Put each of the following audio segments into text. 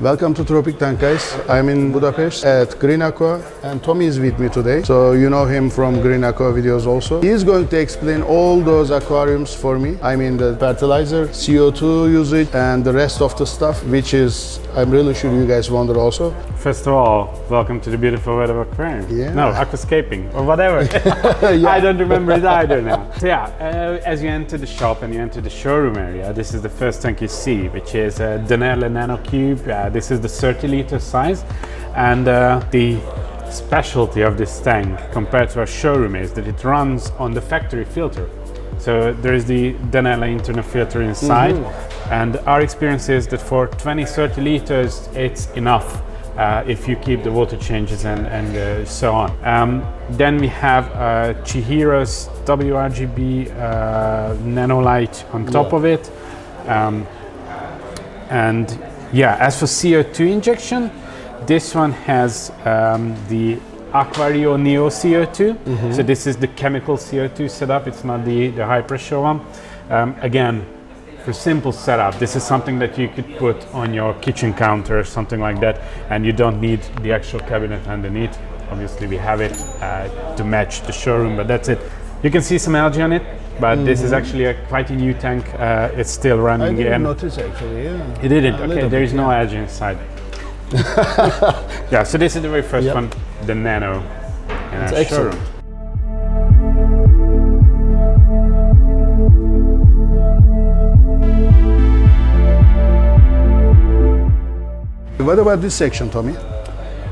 Welcome to Tropic Tank, guys. I'm in Budapest at greenaqua and Tommy is with me today. So you know him from greenaqua videos also. He is going to explain all those aquariums for me. I mean the fertilizer, CO2 usage and the rest of the stuff, which is, I'm really sure you guys wonder also. First of all, welcome to the beautiful world of aquarium. Yeah. No, aquascaping or whatever. Yeah. I don't remember it either now. So yeah, as you enter the shop and you enter the showroom area, this is the first tank you see, which is a Denelle Nano Cube. This is the 30-liter size, and the specialty of this tank compared to our showroom is that it runs on the factory filter. So there is the Denelle internal filter inside, and our experience is that for 20-30 liters it's enough if you keep the water changes and so on. Then we have Chihiro's WRGB nanolight on top of it, and yeah, as for CO2 injection, this one has the Aquarium Neo CO2. So this is the chemical CO2 setup. It's not the high pressure one. Again, for simple setup, this is something that you could put on your kitchen counter or something like that, and you don't need the actual cabinet underneath. Obviously, we have it to match the showroom, but that's it. You can see some algae on it, but this is actually quite a new tank. It's still running. I didn't notice actually, yeah. You didn't? Okay, there is no algae inside. Yeah, so this is the very first one, the Nano in our showroom. What about this section, Tommy?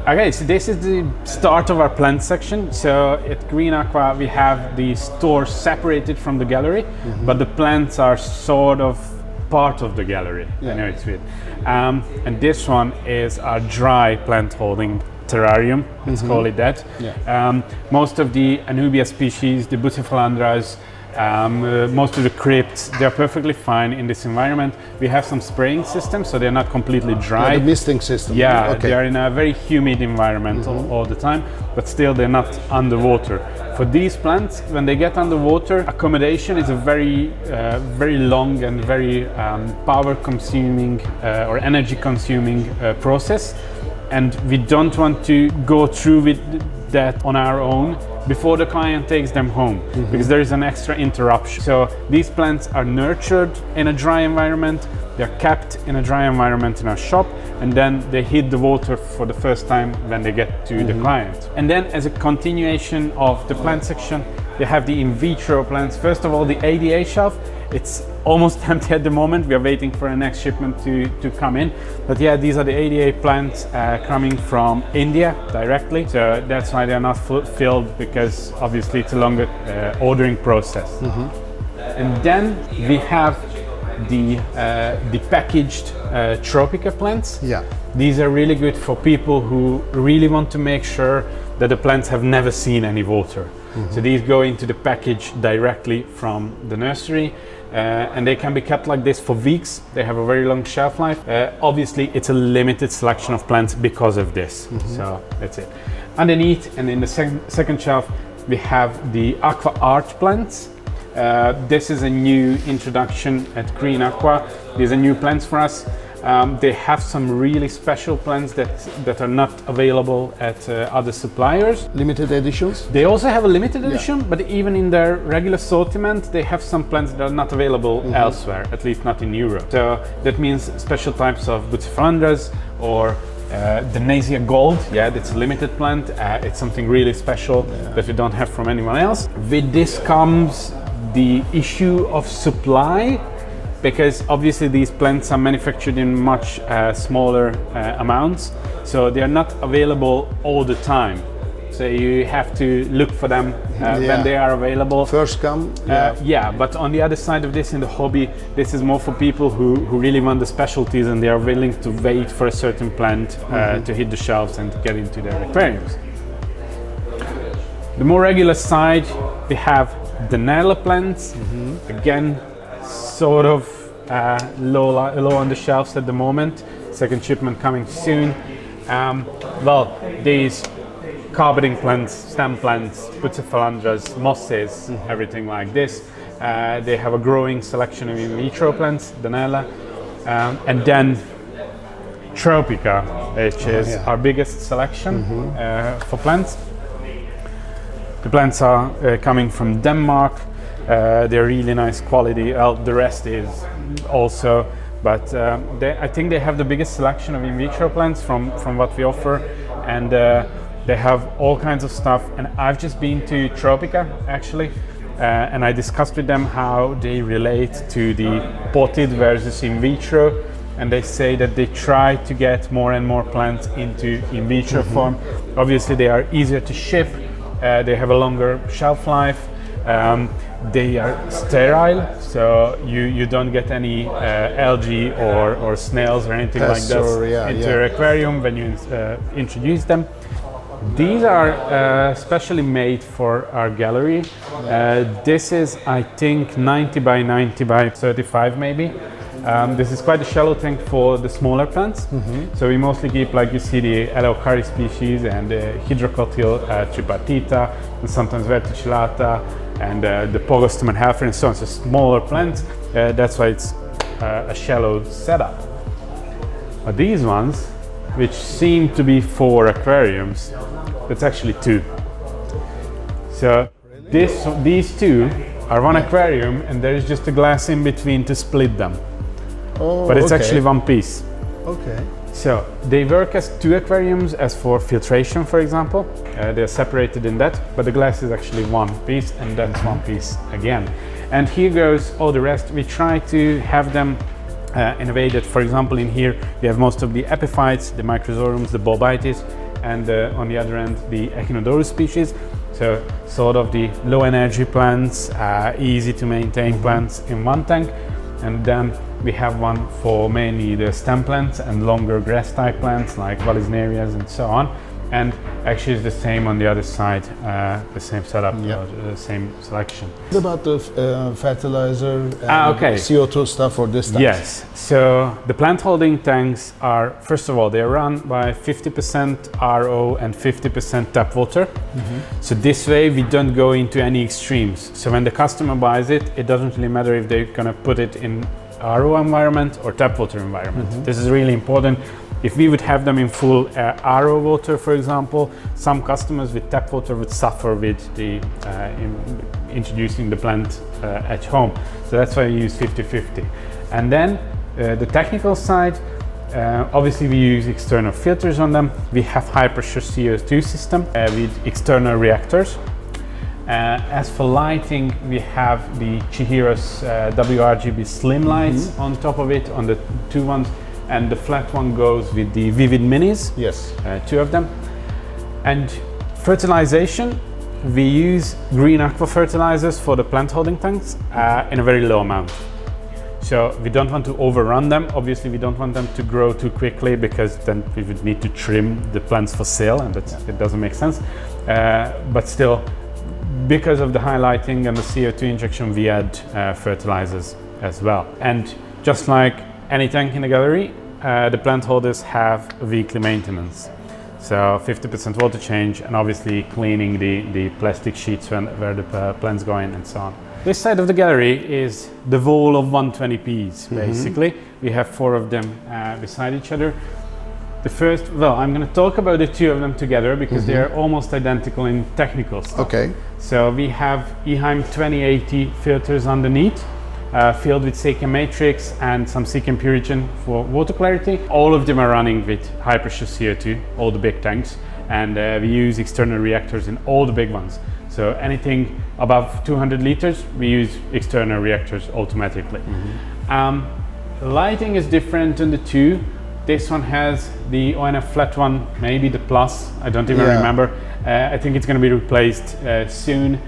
Okay, so this is the start of our plant section. So at greenaqua we have the store separated from the gallery, but the plants are sort of part of the gallery. I know it's weird. And this one is our dry plant holding terrarium, let's call it that. Most of the Anubia species, the Bucephalandras, most of the crypts, they're perfectly fine in this environment. We have some spraying systems, so they're not completely dry. The misting system. Yeah, they are in a very humid environment all the time, but still they're not underwater. For these plants, when they get underwater, accommodation is a very long and very power-consuming or energy-consuming process, and we don't want to go through with that on our own before the client takes them home, because there is an extra interruption. So these plants are nurtured in a dry environment, they're kept in a dry environment in our shop, and then they hit the water for the first time when they get to the client. And then as a continuation of the plant section, they have the in vitro plants. First of all, the ADA shelf, it's almost empty at the moment. We are waiting for the next shipment to come in. But yeah, these are the ADA plants coming from India directly. So that's why they're not filled, because obviously it's a longer ordering process. And then we have the packaged Tropica plants. Yeah. These are really good for people who really want to make sure that the plants have never seen any water. So these go into the package directly from the nursery, and they can be kept like this for weeks. They have a very long shelf life. Obviously, it's a limited selection of plants because of this. So that's it. Underneath, and in the second shelf, we have the Aqua Art plants. This is a new introduction at greenaqua. These are new plants for us. They have some really special plants that are not available at other suppliers. Limited editions? They also have a limited edition, but even in their regular assortment, they have some plants that are not available elsewhere, at least not in Europe. So that means special types of Bucephalandras or the Nasia Gold. Yeah, that's a limited plant. It's something really special that we don't have from anyone else. With this comes the issue of supply, because obviously these plants are manufactured in much smaller amounts, so they are not available all the time. So you have to look for them when they are available. First come. Yeah, but on the other side of this, in the hobby, this is more for people who really want the specialties and they are willing to wait for a certain plant to hit the shelves and get into their aquariums. The more regular side, we have Denelle plants. Again, sort of low on the shelves at the moment. Second shipment coming soon. Well, these carpeting plants, stem plants, Bucephalandras, mosses, everything like this. They have a growing selection of in vitro plants, Denelle. And then Tropica, which is our biggest selection for plants. The plants are coming from Denmark. They're really nice quality. The rest is also, but I think they have the biggest selection of in vitro plants from what we offer, and they have all kinds of stuff. And I've just been to Tropica actually, and I discussed with them how they relate to the potted versus in vitro. And they say that they try to get more and more plants into in vitro form. Obviously, they are easier to ship. They have a longer shelf life. They are sterile, so you don't get any algae or snails or anything like that into your aquarium when you introduce them. These are specially made for our gallery. This is, I think, 90 by 90 by 35 maybe. This is quite a shallow tank for the smaller plants. So we mostly keep, like you see, the Eleocari species and the Hydrocotyl tripartita, and sometimes Verticillata, and the Pogostum and Halfer and so on. So smaller plants, that's why it's a shallow setup. But these ones, which seem to be 4 aquariums, that's actually 2. So these 2 are 1 aquarium, and there is just a glass in between to split them. But it's actually 1 piece. Okay. So they work as 2 aquariums as for filtration, for example. They're separated in that, but the glass is actually 1 piece, and that's 1 piece again. And here goes all the rest. We try to have them in a way that, for example, in here we have most of the epiphytes, the microsorums, the bobites, and on the other end the Echinodorus species. So sort of the low energy plants, easy to maintain plants in 1 tank. And then we have one for mainly the stem plants and longer grass type plants like Vallisnerias and so on. And actually it's the same on the other side, the same setup, the same selection. What about the fertilizer and CO2 stuff for this tank? Yes, so the plant holding tanks are, first of all, they are run by 50% RO and 50% tap water. So this way we don't go into any extremes. So when the customer buys it, it doesn't really matter if they're gonna put it in RO environment or tap water environment. This is really important. If we would have them in full RO water, for example, some customers with tap water would suffer with the introducing the plant at home. So that's why we use 50-50. And then the technical side, obviously we use external filters on them. We have high pressure CO2 system with external reactors. As for lighting, we have the Chihiro's WRGB slim lights on top of it, on the 2 ones. And the flat one goes with the Vivid Minis, 2 of them. And fertilization, we use greenaqua fertilizers for the plant holding tanks in a very low amount. So we don't want to overrun them. Obviously, we don't want them to grow too quickly because then we would need to trim the plants for sale, and it doesn't make sense. But still, because of the high lighting and the CO2 injection, we add fertilizers as well. And just like any tank in the gallery, the plant holders have weekly maintenance. So 50% water change, and obviously cleaning the plastic sheets where the plants go in and so on. This side of the gallery is the wall of 120Ps, basically. We have 4 of them beside each other. The first, well, I'm going to talk about the 2 of them together because they are almost identical in technical stuff. Okay. So we have Eheim 2080 filters underneath, filled with Seichem matrix and some Seichem purigen for water clarity. All of them are running with high pressure CO2, all the big tanks, and we use external reactors in all the big ones. So anything above 200 liters, we use external reactors automatically. Lighting is different in the 2. This one has the ONF flat one, maybe the Plus, I don't even remember. I think it's going to be replaced soon.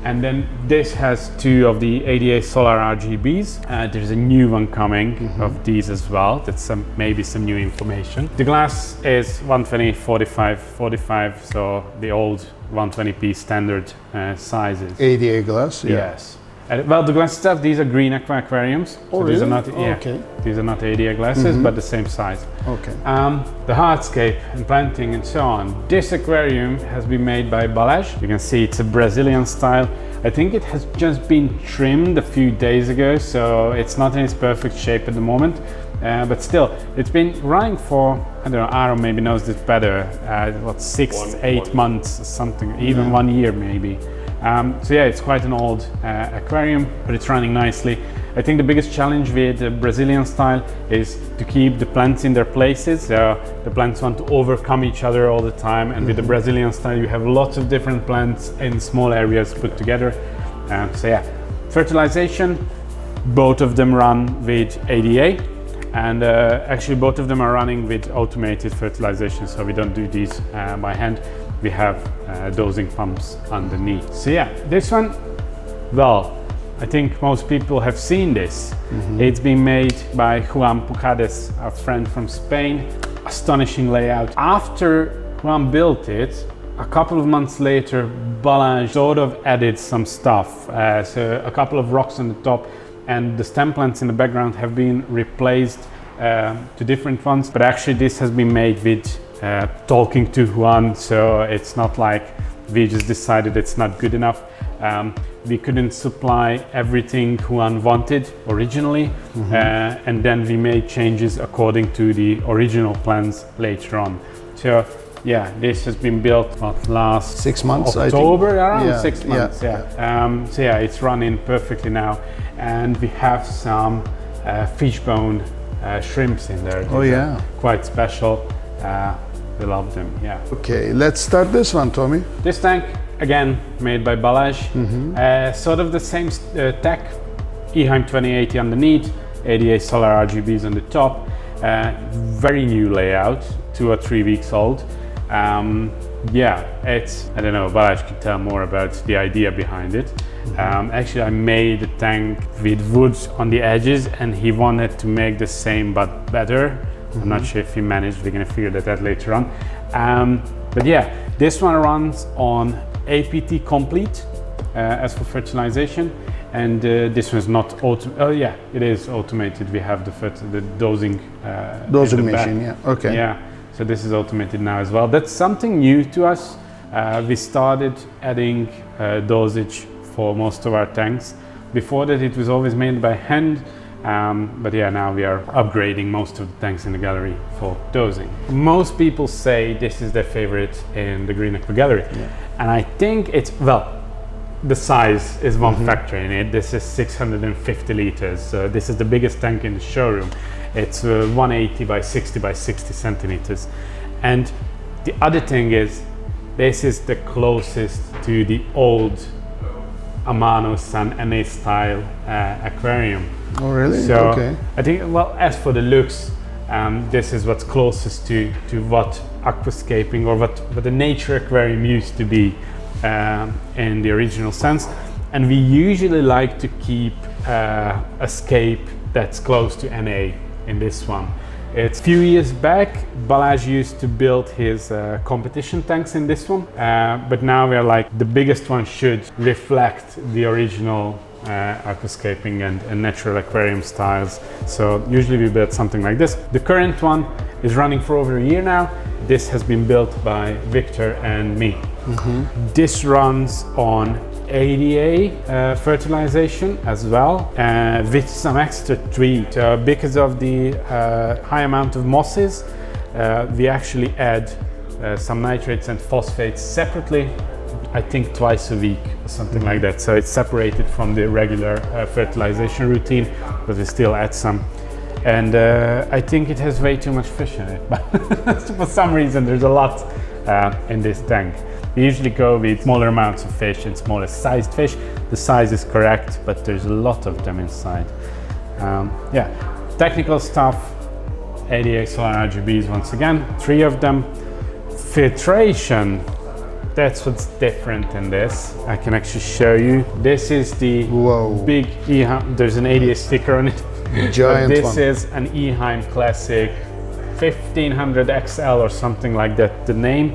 And then this has 2 of the ADA solar RGBs. There's a new one coming of these as well. That's maybe some new information. The glass is 120, 45, 45, so the old 120p standard sizes. ADA glass? Yes. Well, the glass stuff, these are greenaqua aquariums. Oh, so really? These are not, these are not ADA glasses, but the same size. Okay. The hardscape and planting and so on. This aquarium has been made by Balázs. You can see it's a Brazilian style. I think it has just been trimmed a few days ago, so it's not in its perfect shape at the moment. but still, it's been running for, I don't know, Aaron maybe knows this better, what, 8 months, something, even 1 year maybe. So yeah, it's quite an old aquarium, but it's running nicely. I think the biggest challenge with the Brazilian style is to keep the plants in their places. So the plants want to overcome each other all the time, and with the Brazilian style you have lots of different plants in small areas put together. So yeah, fertilization, both of them run with ADA, and actually both of them are running with automated fertilization, so we don't do these by hand. We have dosing pumps underneath. So yeah, this one, well, I think most people have seen this. It's been made by Juan Pucades, our friend from Spain. Astonishing layout. After Juan built it, a couple of months later, Balázs sort of added some stuff. So a couple of rocks on the top, and the stem plants in the background have been replaced to different ones. But actually this has been made with talking to Juan, so it's not like we just decided it's not good enough. We couldn't supply everything Juan wanted originally, and then we made changes according to the original plans later on. So yeah, this has been built last 6 months, October, I think. around 6 months. So yeah, it's running perfectly now, and we have some fishbone shrimps in there. Oh yeah, quite special. We love them. Yeah. Okay, let's start this one, Tommy. This tank, again, made by Balázs. Sort of the same tech, Eheim 2080 underneath, ADA solar RGBs on the top. Very new layout, 2 or 3 weeks old. Yeah, it's, I don't know, Balázs could tell more about the idea behind it. Actually, I made the tank with wood on the edges, and he wanted to make the same but better. I'm not sure if he managed, we're gonna figure that out later on. But yeah, this one runs on APT complete as for fertilization, and this one's not oh yeah, it is automated. We have the dosing machine, yeah, okay. Yeah, so this is automated now as well. That's something new to us. We started adding dosage for most of our tanks. Before that it was always made by hand. But yeah, now we are upgrading most of the tanks in the gallery for dosing. Most people say this is their favorite in the greenaqua gallery. And I think it's, well, the size is one factor in it. This is 650 liters. So this is the biggest tank in the showroom. It's 180 by 60 by 60 centimeters. And the other thing is, this is the closest to the old Amano San NA style aquarium. Oh really? So okay. I think, well, as for the looks, this is what's closest to what aquascaping or what the nature aquarium used to be in the original sense. And we usually like to keep a scape that's close to NA in this one. It's a few years back, Balázs used to build his competition tanks in this one, but now we're like, the biggest one should reflect the original aquascaping and natural aquarium styles. So usually we build something like this. The current one is running for over a year now. This has been built by Victor and me. This runs on ADA fertilization as well, with some extra treat. Because of the high amount of mosses, we actually add some nitrates and phosphates separately, I think twice a week or something like that. So it's separated from the regular fertilization routine, but we still add some. And I think it has way too much fish in it, but for some reason there's a lot in this tank. We usually go with smaller amounts of fish and smaller sized fish. The size is correct, but there's a lot of them inside. Yeah, technical stuff, ADA solar RGBs once again, 3 of them. Filtration, that's what's different in this. I can actually show you. This is the big Eheim, there's an ADA sticker on it. Giant this one. is an Eheim Classic 1500 XL or something like that, the name.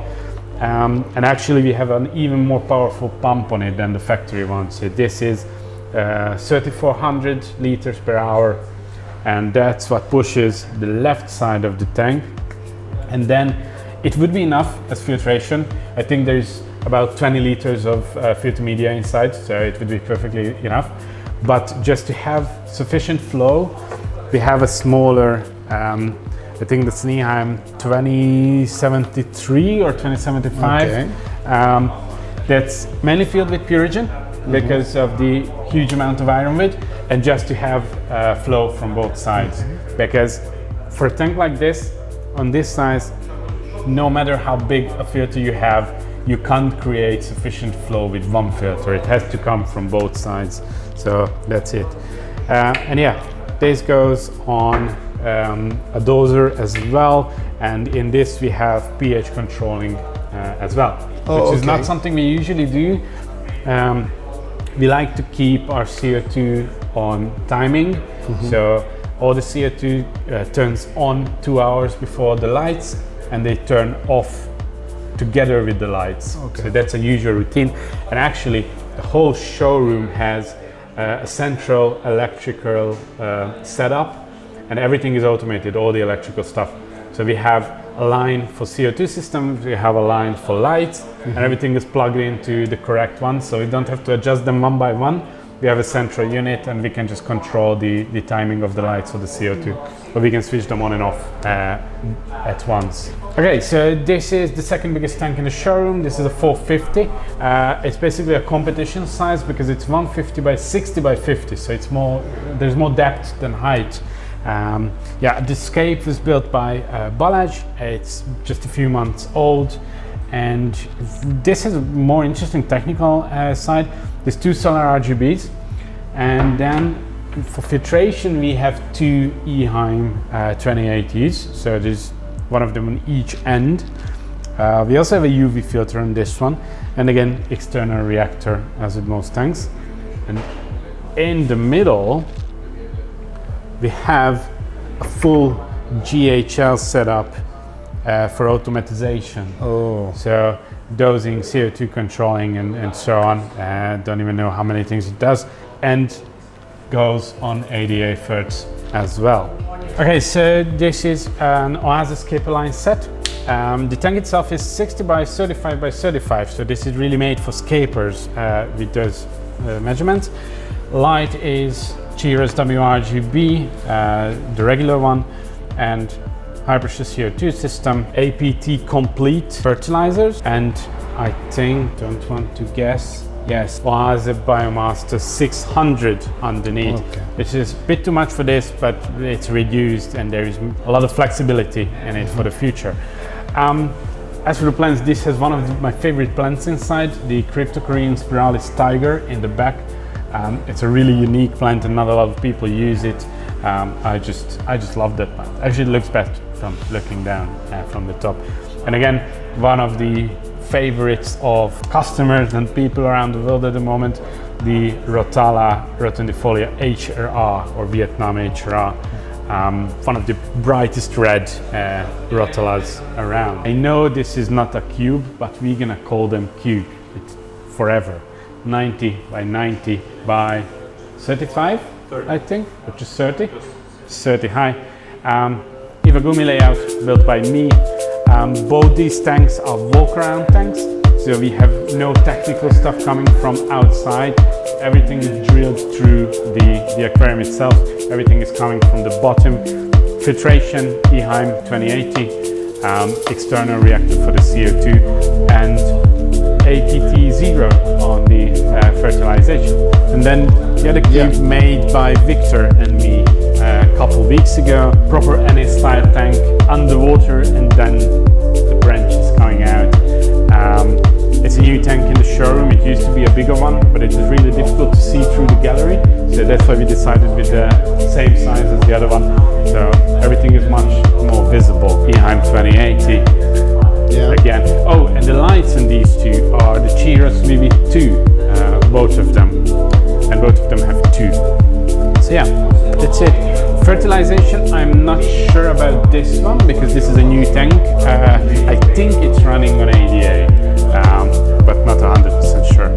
And actually we have an even more powerful pump on it than the factory one. So this is 3400 liters per hour, and that's what pushes the left side of the tank. And then it would be enough as filtration. I think there's about 20 liters of filter media inside, so it would be perfectly enough. But just to have sufficient flow, we have a smaller I think that's Neheim 2073 or 2075. Okay. That's mainly filled with Purigen because of the huge amount of iron width, and just to have flow from both sides. Because for a tank like this, on this size, no matter how big a filter you have, you can't create sufficient flow with one filter. It has to come from both sides. So that's it. And yeah, this goes on a dozer as well. And in this we have pH controlling as well, which is not something we usually do. We like to keep our CO2 on timing. So all the CO2 turns on 2 hours before the lights, and they turn off together with the lights. So that's a usual routine. And actually the whole showroom has a central electrical setup, and everything is automated, all the electrical stuff. So we have a line for CO2 systems, we have a line for lights, and everything is plugged into the correct one, so we don't have to adjust them one by one. We have a central unit, and we can just control the timing of the lights or the CO2, or we can switch them on and off at once. Okay, so this is the second biggest tank in the showroom. This is a 450. It's basically a competition size because it's 150 by 60 by 50, so it's more, there's more depth than height. Yeah, the scape was built by Balaj. It's just a few months old, and this is a more interesting technical side. There's 2 solar RGBs, and then for filtration we have 2 Eheim 2080s, so there's one of them on each end. We also have a UV filter on this one, and again external reactor as with most tanks. And in the middle we have a full GHL setup for automatization. So dosing, CO2 controlling, and so on. Don't even know how many things it does, and goes on 88 Hz as well. Okay, so this is an aquascape line set. The tank itself is 60 by 35 by 35, so this is really made for scapers with those measurements. Light is Chiras WRGB, the regular one, and high pressure CO2 system, APT complete fertilizers, and I think, don't want to guess, yes, was a Biomaster 600 underneath, which is a bit too much for this, but it's reduced and there is a lot of flexibility in it for the future. As for the plants, this has one of my favorite plants inside, the Cryptocorean spiralis tiger in the back. It's a really unique plant and not a lot of people use it. I just love that plant. Actually, it looks best from looking down from the top. And again, one of the favorites of customers and people around the world at the moment, the Rotala rotundifolia HRR, or Vietnam HRR. One of the brightest red rotalas around. I know this is not a cube, but we're gonna call them cube. It's forever. 90 by 90 by 35, 30. I think, or just 30? 30 high. Iwagumi layout built by me. Both these tanks are walk-around tanks, so we have no technical stuff coming from outside. Everything is drilled through the aquarium itself. Everything is coming from the bottom. Filtration, Eheim 2080, external reactor for the CO2, and APT 0 on the fertilization. And then the other cube made by Victor and me a couple weeks ago. Proper NA style tank, underwater, and then the branches coming out. It's a new tank in the showroom. It used to be a bigger one, but it was really difficult to see through the gallery. So that's why we decided with the same size as the other one. So everything is much more visible. Eheim 2080. Again. Oh, and the lights in these two are the Chiras VV2, both of them. And both of them have 2. So yeah, that's it. Fertilization, I'm not sure about this one because this is a new tank. I think it's running on ADA, but not 100% sure.